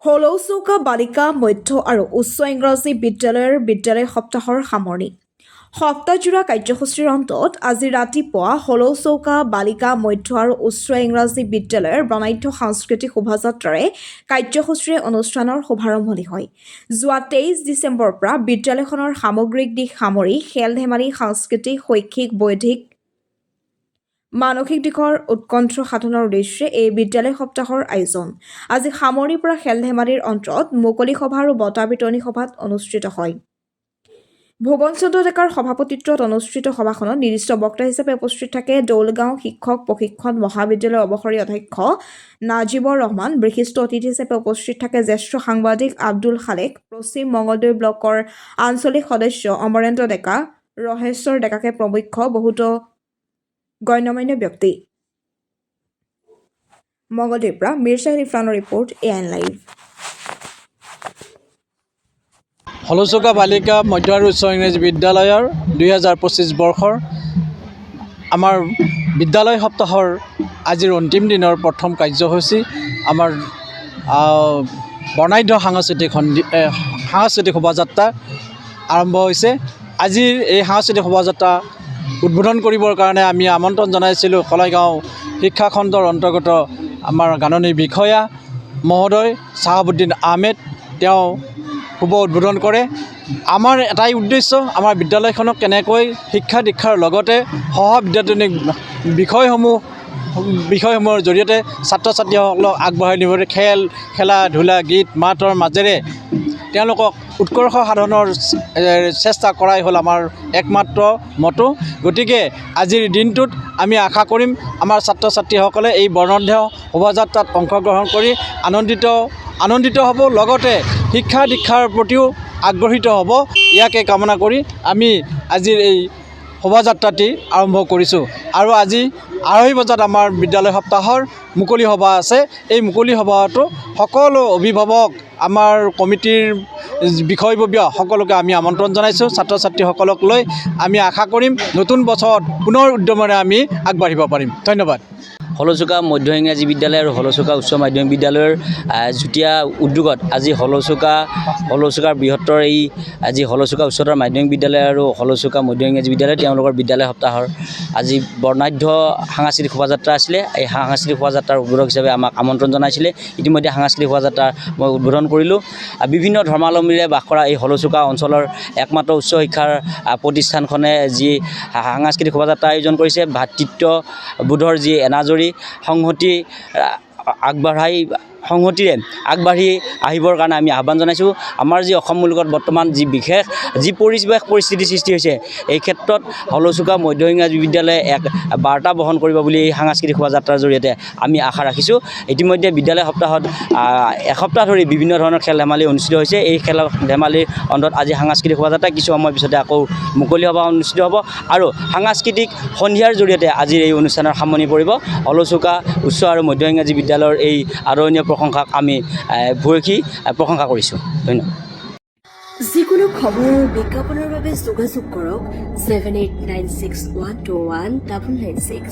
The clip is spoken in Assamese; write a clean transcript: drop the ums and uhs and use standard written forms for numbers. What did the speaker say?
হলৌচৌকা বালিকা মধ্য আৰু উচ্চ ইংৰাজী বিদ্যালয় সপ্তাহৰ সামৰণি সপ্তাহজোৰা কাৰ্যসূচীৰ অন্তত আজি ৰাতিপুৱা হলৌচৌকা বালিকা মধ্য আৰু উচ্চ ইংৰাজী বিদ্যালয়ৰ বৰ্ণাঢ্য সাংস্কৃতিক শোভাযাত্ৰাৰে কাৰ্যসূচীৰে অনুষ্ঠানৰ শুভাৰম্ভণি হয়। যোৱা 23 ডিচেম্বৰৰ পৰা বিদ্যালয়খনৰ সামগ্ৰিক দিশ সামৰি খেল-ধেমালি, সাংস্কৃতিক, শৈক্ষিক, বৌদ্ধিক, মানসিক দিশৰ উৎকণ্ঠ সাধনৰ উদ্দেশ্যে এই বিদ্যালয় সপ্তাহৰ আয়োজন। আজি সামৰণিৰ পৰা খেল-ধেমালিৰ অন্তত মুকলি সভা আৰু বঁটা বিতৰণী সভাত অনুষ্ঠিত হয়। ভুৱন চন্দ্ৰ ডেকাৰ সভাপতিত্বত অনুষ্ঠিত সভাখনত নিৰ্দিষ্ট বক্তা হিচাপে উপস্থিত থাকে দৌলগাঁও শিক্ষক প্ৰশিক্ষণ মহাবিদ্যালয়ৰ অৱসৰী অধ্যক্ষ নাজিবৰ ৰহমান। বিশিষ্ট অতিথি হিচাপে উপস্থিত থাকে জ্যেষ্ঠ সাংবাদিক আব্দুল খালেক, পশ্চিম মঙলদৈ ব্লকৰ আঞ্চলিক সদস্য অমৰেন্দ্ৰ ডেকা, ৰহেশ্বৰ ডেকাকে প্ৰমুখ্য বহুতো গণ্যমান্য ব্যক্তি। মঙলদৈৰ পৰা মিৰ্চাহিল ইৰফানৰ ৰিপৰ্ট, AN লাইভ। হলৌচৌকা বালিকা মধ্য আৰু উচ্চ ইংৰাজী বিদ্যালয়ৰ 2025 বৰ্ষৰ আমাৰ বিদ্যালয় সপ্তাহৰ আজিৰ অন্তিম দিনৰ প্ৰথম কাৰ্যসূচী আমাৰ বৰ্ণাঢ্য সাংস্কৃতিক শোভাযাত্ৰা আৰম্ভ হৈছে। আজিৰ এই সাংস্কৃতিক শোভাযাত্ৰা উদ্বোধন কৰিবৰ কাৰণে আমি আমন্ত্ৰণ জনাইছিলোঁ কলাইগাঁও শিক্ষাখণ্ডৰ অন্তৰ্গত আমাৰ গাননি বিষয়া মহোদয় চাহাবুদ্দিন আহমেদ। তেওঁ শুভ উদ্বোধন কৰে। আমাৰ এটাই উদ্দেশ্য, আমাৰ বিদ্যালয়খনক কেনেকৈ শিক্ষা দীক্ষাৰ লগতে সহবিদ্যায়তনিক বিষয়সমূহৰ জৰিয়তে ছাত্ৰ ছাত্ৰীসকলক আগবঢ়াই নিবলৈ খেলা ধূলা, গীত মাতৰ মাজেৰে তেওঁলোকক উৎকৰ্ষ সাধনৰ চেষ্টা কৰাই হ'ল আমাৰ একমাত্ৰ মটো। গতিকে আজিৰ দিনটোত আমি আশা কৰিম আমাৰ ছাত্ৰ ছাত্ৰীসকলে এই বৰ্ণাঢ্য শোভাযাত্ৰাত অংশগ্ৰহণ কৰি আনন্দিত হ'ব, লগতে শিক্ষা দীক্ষাৰ প্ৰতিও আগ্ৰহীত হ'ব। ইয়াকে কামনা কৰি আমি আজিৰ এই শোভাযাত্ৰাটি আৰম্ভ কৰিছোঁ। আৰু আজি 2:30 বজাত আমাৰ বিদ্যালয় সপ্তাহৰ মুকলি সভা আছে। এই মুকলি সভাটো সকলো অভিভাৱক, আমাৰ কমিটিৰ বিষয়ববীয়া সকলোকে আমি আমন্ত্ৰণ জনাইছোঁ। ছাত্ৰ ছাত্ৰীসকলক লৈ আমি আশা কৰিম নতুন বছৰত পুনৰ উদ্যমেৰে আমি আগবাঢ়িব পাৰিম। ধন্যবাদ। হলৌচৌকা মধ্য ইংৰাজী বিদ্যালয় আৰু হলৌচৌকা উচ্চ মাধ্যমিক বিদ্যালয়ৰ যুটীয়া উদ্যোগত আজি হলৌচৌকাৰ বৃহত্তৰ আজি হলৌচৌকা উচ্চতৰ মাধ্যমিক বিদ্যালয় আৰু হলৌচৌকা মধ্য ইংৰাজী বিদ্যালয় তেওঁলোকৰ বিদ্যালয় সপ্তাহৰ আজি বৰ্ণাঢ্য সাংস্কৃতিক শোভাযাত্ৰা আছিলে। এই সাংস্কৃতিক শোভাযাত্ৰাৰ উদ্বোধক হিচাপে আমাক আমন্ত্ৰণ জনাইছিলে। ইতিমধ্যে সাংস্কৃতিক শোভাযাত্ৰা মই উদ্বোধন কৰিলোঁ। বিভিন্ন ধৰ্মাৱলম্বীৰে বাস কৰা এই হলৌচৌকা অঞ্চলৰ একমাত্ৰ উচ্চ শিক্ষাৰ প্ৰতিষ্ঠানখনে যি সাংস্কৃতিক শোভাযাত্ৰা আয়োজন কৰিছে, ভাতৃত্ববোধৰ যি এনাজৰী সংহতিৰে আগবাঢ়ি আহিবৰ কাৰণে আমি আহ্বান জনাইছোঁ। আমাৰ যি অসম মূলকত বৰ্তমান যি পৰিস্থিতি সৃষ্টি হৈছে, এই ক্ষেত্ৰত হলৌচৌকা মধ্য ইংৰাজী বিদ্যালয়ে এক বাৰ্তা বহন কৰিব বুলি এই সাংস্কৃতিক শোভাযাত্ৰাৰ জৰিয়তে আমি আশা ৰাখিছোঁ। ইতিমধ্যে বিদ্যালয় সপ্তাহত এসপ্তাহ ধৰি বিভিন্ন ধৰণৰ খেল ধেমালি অনুষ্ঠিত হৈছে। এই খেল ধেমালিৰ অন্তত আজি সাংস্কৃতিক শোভাযাত্ৰা কিছু সময় পিছতে আকৌ মুকলি সভা অনুষ্ঠিত হ'ব আৰু সাংস্কৃতিক সন্ধিয়াৰ জৰিয়তে আজিৰ এই অনুষ্ঠানৰ সামৰণি পৰিব। হলৌচৌকা উচ্চ আৰু মধ্য ইংৰাজী বিদ্যালয়ৰ এই আদৰণীয় প্ৰশংসাক আমি ভূয়সী প্ৰশংসা কৰিছোঁ। ধন্যবাদ। যিকোনো খবৰ আৰু বিজ্ঞাপনৰ বাবে যোগাযোগ কৰক 7896121996।